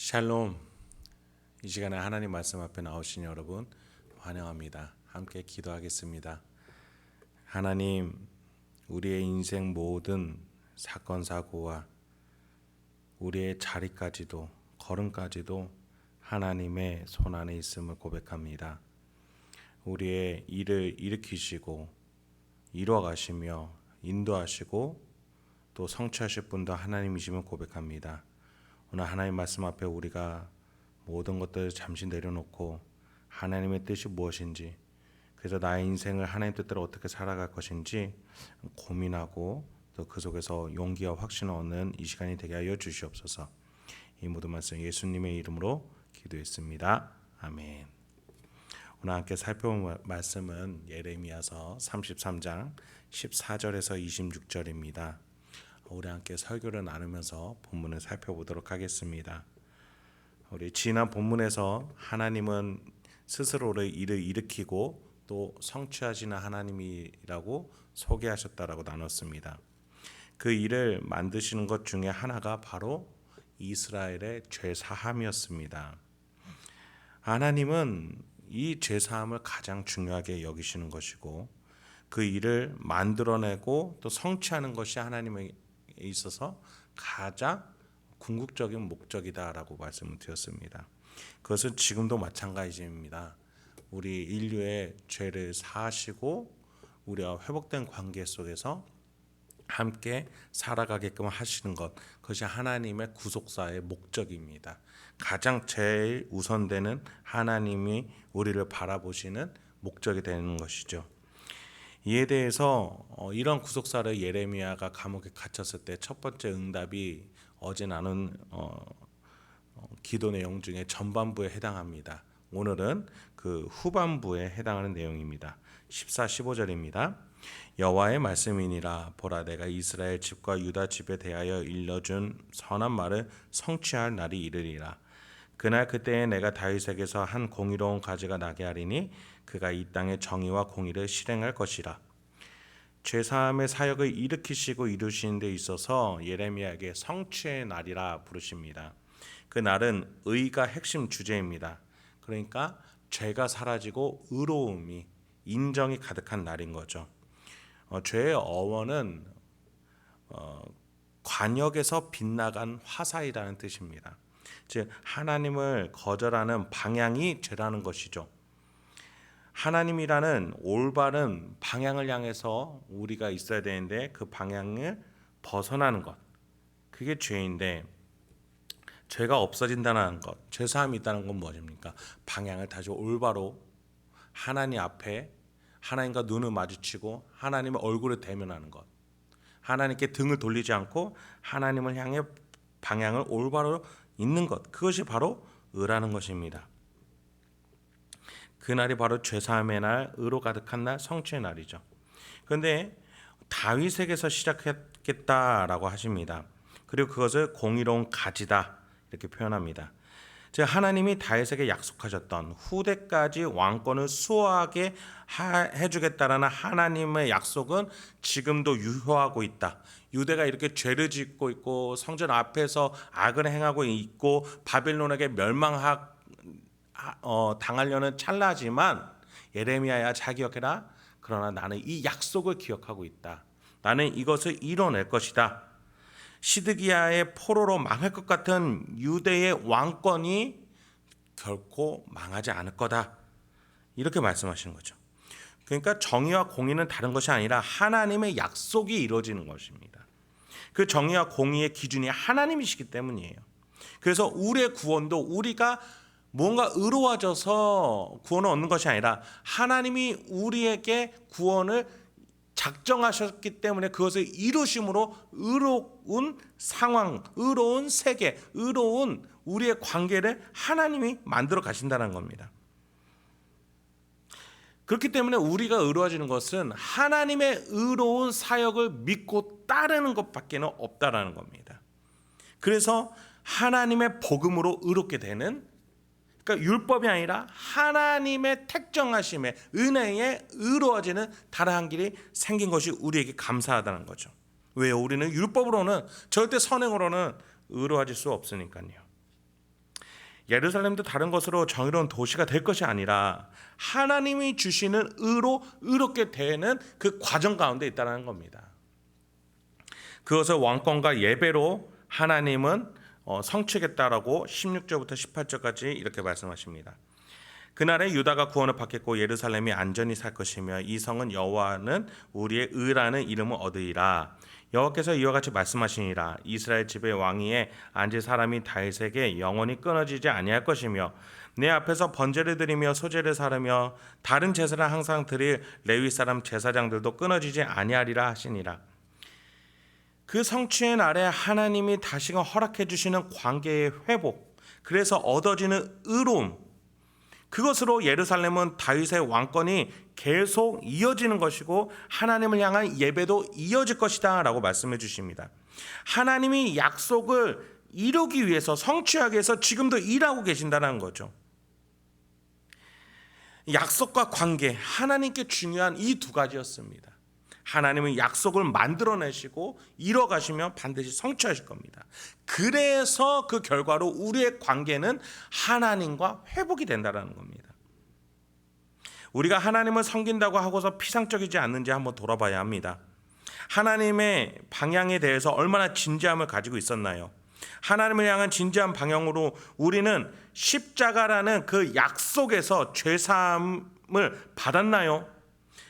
샬롬. 이 시간에 하나님 말씀 앞에 나오신 여러분 환영합니다. 함께 기도하겠습니다. 하나님, 우리의 인생 모든 사건 사고와 우리의 자리까지도 걸음까지도 하나님의 손 안에 있음을 고백합니다. 우리의 일을 일으키시고 이루어 가시며 인도하시고 또 성취하실 분도 하나님이심을 고백합니다. 오늘 하나님 말씀 앞에 우리가 모든 것들을 잠시 내려놓고 하나님의 뜻이 무엇인지, 그래서 나의 인생을 하나님 뜻대로 어떻게 살아갈 것인지 고민하고 또 그 속에서 용기와 확신을 얻는 이 시간이 되게 하여 주시옵소서. 이 모든 말씀 예수님의 이름으로 기도했습니다. 아멘. 오늘 함께 살펴볼 말씀은 예레미야서 33장 14절에서 26절입니다. 우리 함께 설교를 나누면서 본문을 살펴보도록 하겠습니다. 우리 지난 본문에서 하나님은 스스로의 일을 일으키고 또 성취하시는 하나님이라고 소개하셨다라고 나눴습니다. 그 일을 만드시는 것 중에 하나가 바로 이스라엘의 죄사함이었습니다. 하나님은 이 죄사함을 가장 중요하게 여기시는 것이고 그 일을 만들어내고 또 성취하는 것이 하나님의 있어서 가장 궁극적인 목적이다라고 말씀을 드렸습니다. 그것은 지금도 마찬가지입니다. 우리 인류의 죄를 사하시고 우리와 회복된 관계 속에서 함께 살아가게끔 하시는 것, 그것이 하나님의 구속사의 목적입니다. 가장 제일 우선되는 하나님이 우리를 바라보시는 목적이 되는 것이죠. 이에 대해서 이런 구속사를 예레미야가 감옥에 갇혔을 때 첫 번째 응답이 어제 나눈 기도 내용 중에 전반부에 해당합니다. 오늘은 그 후반부에 해당하는 내용입니다. 14, 15절입니다. 여호와의 말씀이니라. 보라, 내가 이스라엘 집과 유다 집에 대하여 일러준 선한 말을 성취할 날이 이르리라. 그날 그때에 내가 다윗에게서 한 공의로운 가지가 나게 하리니 그가 이 땅의 정의와 공의를 실행할 것이라. 죄사함의 사역을 일으키시고 이루시는 데 있어서 예레미야에게 성취의 날이라 부르십니다. 그 날은 의가 핵심 주제입니다. 그러니까 죄가 사라지고 의로움이, 인정이 가득한 날인 거죠. 죄의 어원은 관역에서 빗나간 화살이라는 뜻입니다. 즉 하나님을 거절하는 방향이 죄라는 것이죠. 하나님이라는 올바른 방향을 향해서 우리가 있어야 되는데 그 방향을 벗어나는 것, 그게 죄인데, 죄가 없어진다는 것, 죄사함이 있다는 건 무엇입니까? 방향을 다시 올바로 하나님 앞에 하나님과 눈을 마주치고 하나님의 얼굴을 대면하는 것, 하나님께 등을 돌리지 않고 하나님을 향해 방향을 올바로 있는 것, 그것이 바로 의라는 것입니다. 그날이 바로 죄사함의 날, 의로 가득한 날, 성취의 날이죠. 그런데 다윗에게서 시작했겠다라고 하십니다. 그리고 그것을 공의로운 가지다 이렇게 표현합니다. 즉 하나님이 다윗에게 약속하셨던 후대까지 왕권을 수호하게 해주겠다라는 하나님의 약속은 지금도 유효하고 있다. 유대가 이렇게 죄를 짓고 있고 성전 앞에서 악을 행하고 있고 바빌론에게 당하려는 찰나지만 예레미야야 잘 기억해라. 그러나 나는 이 약속을 기억하고 있다. 나는 이것을 이뤄낼 것이다. 시드기야의 포로로 망할 것 같은 유대의 왕권이 결코 망하지 않을 거다. 이렇게 말씀하시는 거죠. 그러니까 정의와 공의는 다른 것이 아니라 하나님의 약속이 이루어지는 것입니다. 그 정의와 공의의 기준이 하나님이시기 때문이에요. 그래서 우리의 구원도 우리가 뭔가 의로워져서 구원을 얻는 것이 아니라 하나님이 우리에게 구원을 작정하셨기 때문에 그것을 이루심으로 의로운 상황, 의로운 세계, 의로운 우리의 관계를 하나님이 만들어 가신다는 겁니다. 그렇기 때문에 우리가 의로워지는 것은 하나님의 의로운 사역을 믿고 따르는 것밖에 없다라는 겁니다. 그래서 하나님의 복음으로 의롭게 되는, 그러니까 율법이 아니라 하나님의 택정하심에 은혜에 의로워지는 다른 한 길이 생긴 것이 우리에게 감사하다는 거죠. 왜요? 우리는 율법으로는 절대 선행으로는 의로워질 수 없으니까요. 예루살렘도 다른 것으로 정의로운 도시가 될 것이 아니라 하나님이 주시는 의로 의롭게 되는 그 과정 가운데 있다는 겁니다. 그것을 왕권과 예배로 하나님은 성취하겠다라고 16절부터 18절까지 이렇게 말씀하십니다. 그날에 유다가 구원을 받겠고 예루살렘이 안전히 살 것이며 이 성은 여호와는 우리의 의라는 이름을 얻으리라. 여호와께서 이와 같이 말씀하시니라. 이스라엘 집의 왕위에 앉을 사람이 다윗에게 영원히 끊어지지 아니할 것이며 내 앞에서 번제를 드리며 소제를 사르며 다른 제사를 항상 드릴 레위 사람 제사장들도 끊어지지 아니하리라 하시니라. 그 성취의 날에 하나님이 다시금 허락해 주시는 관계의 회복, 그래서 얻어지는 의로움, 그것으로 예루살렘은 다윗의 왕권이 계속 이어지는 것이고 하나님을 향한 예배도 이어질 것이다 라고 말씀해 주십니다. 하나님이 약속을 이루기 위해서, 성취하기 위해서 지금도 일하고 계신다는 거죠. 약속과 관계, 하나님께 중요한 이 두 가지였습니다. 하나님은 약속을 만들어내시고 이뤄가시면 반드시 성취하실 겁니다. 그래서 그 결과로 우리의 관계는 하나님과 회복이 된다는 겁니다. 우리가 하나님을 섬긴다고 하고서 피상적이지 않는지 한번 돌아봐야 합니다. 하나님의 방향에 대해서 얼마나 진지함을 가지고 있었나요? 하나님을 향한 진지한 방향으로 우리는 십자가라는 그 약속에서 죄사함을 받았나요?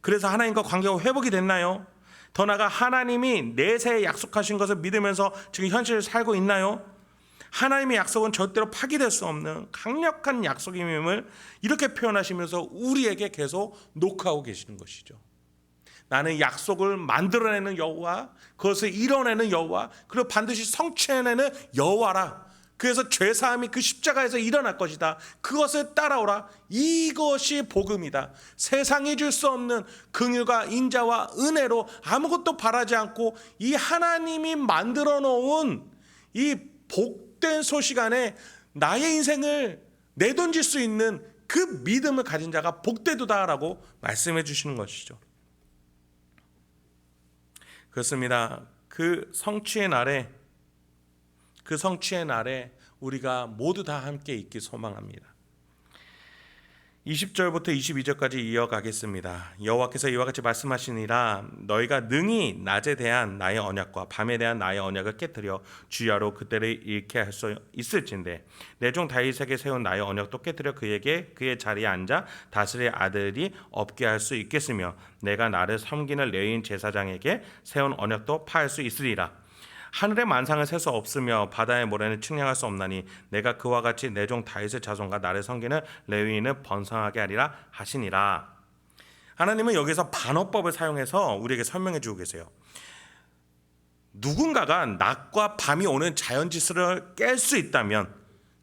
그래서 하나님과 관계가 회복이 됐나요? 더 나아가 하나님이 내세에 약속하신 것을 믿으면서 지금 현실을 살고 있나요? 하나님의 약속은 절대로 파기될 수 없는 강력한 약속임을 이렇게 표현하시면서 우리에게 계속 녹화하고 계시는 것이죠. 나는 약속을 만들어내는 여호와, 그것을 이뤄내는 여호와, 그리고 반드시 성취해내는 여호와라. 그래서 죄사함이 그 십자가에서 일어날 것이다. 그것을 따라오라. 이것이 복음이다. 세상이 줄 수 없는 긍휼과 인자와 은혜로 아무것도 바라지 않고 이 하나님이 만들어 놓은 이 복된 소식 안에 나의 인생을 내던질 수 있는 그 믿음을 가진 자가 복되도다라고 말씀해 주시는 것이죠. 그렇습니다. 그 성취의 날에 우리가 모두 다 함께 있기 소망합니다. 20절부터 22절까지 이어가겠습니다. 여호와께서 이와 같이 말씀하시니라. 너희가 능히 낮에 대한 나의 언약과 밤에 대한 나의 언약을 깨뜨려 주야로 그때를 잃게 할 수 있을진데 내 종 다윗에게 세운 나의 언약도 깨뜨려 그에게 그의 자리에 앉아 다스릴 아들이 없게 할 수 있겠으며 내가 나를 섬기는 레위인 제사장에게 세운 언약도 파할 수 있으리라. 하늘의 만상을 셀 수 없으며 바다의 모래는 측량할 수 없나니 내가 그와 같이 내 종 다윗의 자손과 나를 섬기는 레위인을 번성하게 하리라 하시니라. 하나님은 여기서 반어법을 사용해서 우리에게 설명해 주고 계세요. 누군가가 낮과 밤이 오는 자연 질서를 깰 수 있다면,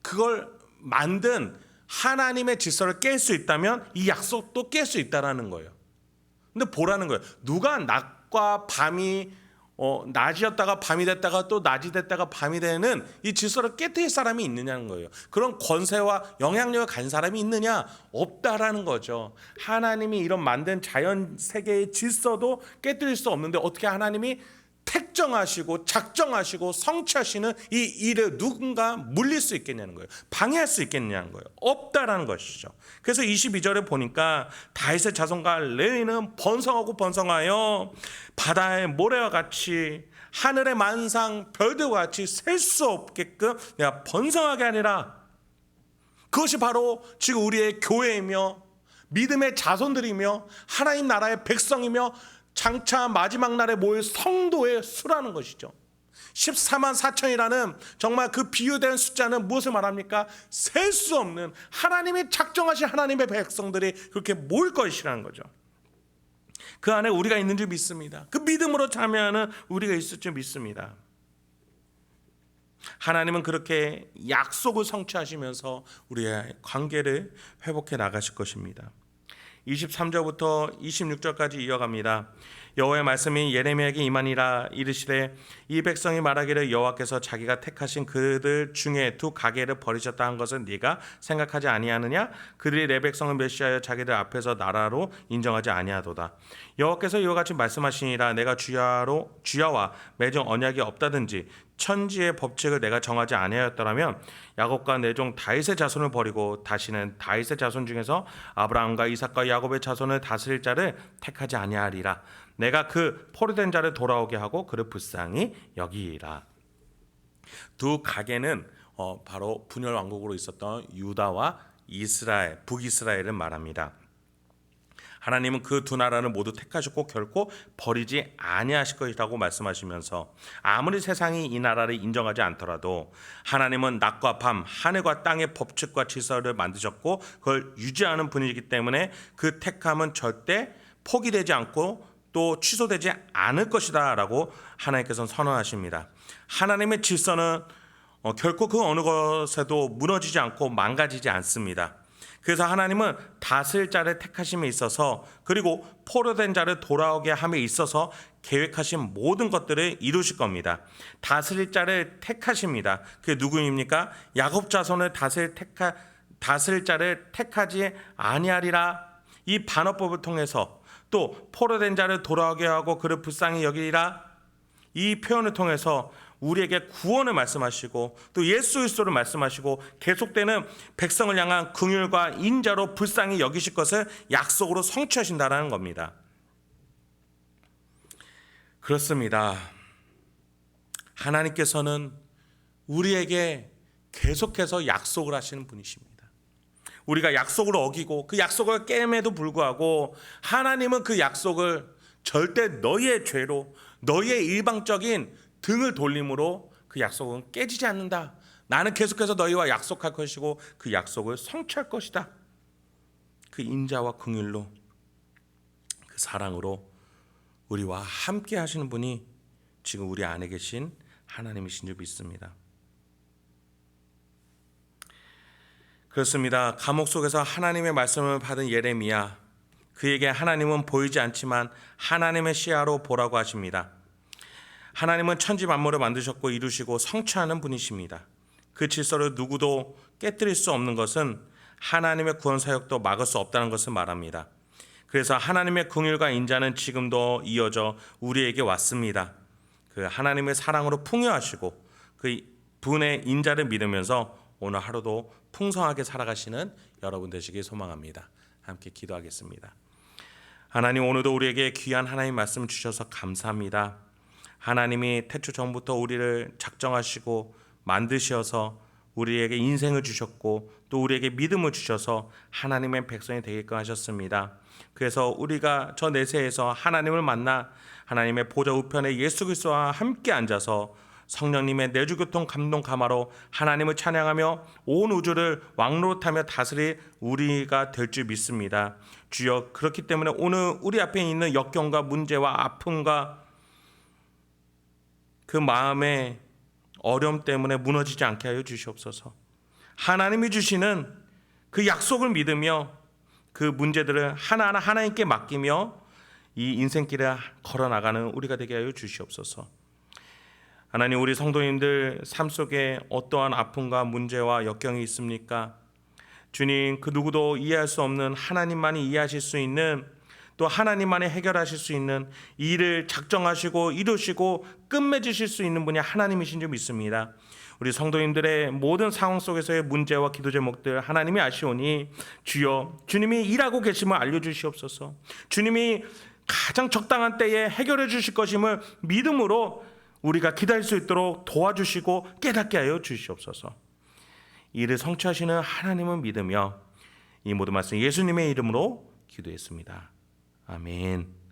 그걸 만든 하나님의 질서를 깰 수 있다면 이 약속도 깰 수 있다라는 거예요. 근데 보라는 거예요. 누가 낮과 밤이 낮이었다가 밤이 됐다가 또 낮이 됐다가 밤이 되는 이 질서를 깨뜨릴 사람이 있느냐는 거예요. 그런 권세와 영향력을 가진 사람이 있느냐? 없다라는 거죠. 하나님이 이런 만든 자연 세계의 질서도 깨뜨릴 수 없는데 어떻게 하나님이 택정하시고 작정하시고 성취하시는 이 일을 누군가 물릴 수 있겠냐는 거예요. 방해할 수 있겠냐는 거예요. 없다라는 것이죠. 그래서 22절에 보니까 다윗의 자손과 레위는 번성하고 번성하여 바다의 모래와 같이 하늘의 만상 별들과 같이 셀 수 없게끔 내가 번성하게 하리라. 그것이 바로 지금 우리의 교회이며 믿음의 자손들이며 하나님 나라의 백성이며 장차 마지막 날에 모일 성도의 수라는 것이죠. 14만 4천이라는 정말 그 비유된 숫자는 무엇을 말합니까? 셀 수 없는 하나님이 작정하신 하나님의 백성들이 그렇게 모일 것이라는 거죠. 그 안에 우리가 있는 줄 믿습니다. 그 믿음으로 참여하는 우리가 있을 줄 믿습니다. 하나님은 그렇게 약속을 성취하시면서 우리의 관계를 회복해 나가실 것입니다. 23절부터 26절까지 이어갑니다. 여호와의 말씀이 예레미야에게 임하니라. 이르시되 이 백성이 말하기를 여호와께서 자기가 택하신 그들 중에 두 가게를 버리셨다 한 것은 네가 생각하지 아니하느냐? 그들이 내 백성을 멸시하여 자기들 앞에서 나라로 인정하지 아니하도다. 여호와께서 이와 같이 말씀하시니라. 내가 주야와 맺은 언약이 없다든지 천지의 법칙을 내가 정하지 아니하였더라면 야곱과 내 종 다윗의 자손을 버리고 다시는 다윗의 자손 중에서 아브라함과 이삭과 야곱의 자손을 다스릴 자를 택하지 아니하리라. 내가 그 포로된 자를 돌아오게 하고 그를 불쌍히 여기리라. 두 가게는 바로 분열 왕국으로 있었던 유다와 이스라엘, 북이스라엘을 말합니다. 하나님은 그 두 나라를 모두 택하셨고 결코 버리지 아니하실 것이라고 말씀하시면서 아무리 세상이 이 나라를 인정하지 않더라도 하나님은 낮과 밤, 하늘과 땅의 법칙과 질서를 만드셨고 그걸 유지하는 분이기 때문에 그 택함은 절대 포기되지 않고 또 취소되지 않을 것이다 라고 하나님께서는 선언하십니다. 하나님의 질서는 결코 그 어느 것에도 무너지지 않고 망가지지 않습니다. 그래서 하나님은 다스릴 자를 택하심에 있어서 그리고 포로된 자를 돌아오게 함에 있어서 계획하신 모든 것들을 이루실 겁니다. 다스릴 자를 택하십니다. 그게 누구입니까? 야곱 자손을 다스릴 자를 택하지 아니하리라. 이 반어법을 통해서 또 포로된 자를 돌아오게 하고 그를 불쌍히 여기리라. 이 표현을 통해서 우리에게 구원을 말씀하시고 또 예수 그리스도를 말씀하시고 계속되는 백성을 향한 긍휼과 인자로 불쌍히 여기실 것을 약속으로 성취하신다라는 겁니다. 그렇습니다. 하나님께서는 우리에게 계속해서 약속을 하시는 분이십니다. 우리가 약속을 어기고 그 약속을 깨임에도 불구하고 하나님은 그 약속을 절대 너희의 죄로 너희의 일방적인 등을 돌림으로 그 약속은 깨지지 않는다. 나는 계속해서 너희와 약속할 것이고 그 약속을 성취할 것이다. 그 인자와 긍휼로 그 사랑으로 우리와 함께 하시는 분이 지금 우리 안에 계신 하나님이신 줄 믿습니다. 그렇습니다. 감옥 속에서 하나님의 말씀을 받은 예레미야, 그에게 하나님은 보이지 않지만 하나님의 시야로 보라고 하십니다. 하나님은 천지 만물을 만드셨고 이루시고 성취하는 분이십니다. 그 질서를 누구도 깨뜨릴 수 없는 것은 하나님의 구원 사역도 막을 수 없다는 것을 말합니다. 그래서 하나님의 긍휼과 인자는 지금도 이어져 우리에게 왔습니다. 그 하나님의 사랑으로 풍요하시고 그 분의 인자를 믿으면서 오늘 하루도 풍성하게 살아가시는 여러분 되시길 소망합니다. 함께 기도하겠습니다. 하나님, 오늘도 우리에게 귀한 하나님 말씀 주셔서 감사합니다. 하나님이 태초 전부터 우리를 작정하시고 만드셔서 우리에게 인생을 주셨고 또 우리에게 믿음을 주셔서 하나님의 백성이 되게끔 하셨습니다. 그래서 우리가 저 내세에서 하나님을 만나 하나님의 보좌 우편에 예수 그리스도와 함께 앉아서 성령님의 내주교통 감동 감화로 하나님을 찬양하며 온 우주를 왕노릇하며 다스릴 우리가 될 줄 믿습니다. 주여, 그렇기 때문에 오늘 우리 앞에 있는 역경과 문제와 아픔과 그 마음의 어려움 때문에 무너지지 않게 하여 주시옵소서. 하나님이 주시는 그 약속을 믿으며 그 문제들을 하나하나 하나님께 맡기며 이 인생길을 걸어나가는 우리가 되게 하여 주시옵소서. 하나님, 우리 성도님들 삶 속에 어떠한 아픔과 문제와 역경이 있습니까? 주님, 그 누구도 이해할 수 없는 하나님만이 이해하실 수 있는 또 하나님만이 해결하실 수 있는 일을 작정하시고 이루시고 끝맺으실 수 있는 분이 하나님이신 줄 믿습니다. 우리 성도님들의 모든 상황 속에서의 문제와 기도 제목들 하나님이 아시오니 주여, 주님이 일하고 계심을 알려주시옵소서. 주님이 가장 적당한 때에 해결해 주실 것임을 믿음으로 우리가 기다릴 수 있도록 도와주시고 깨닫게 하여 주시옵소서. 이를 성취하시는 하나님을 믿으며 이 모든 말씀 예수님의 이름으로 기도했습니다. 아멘.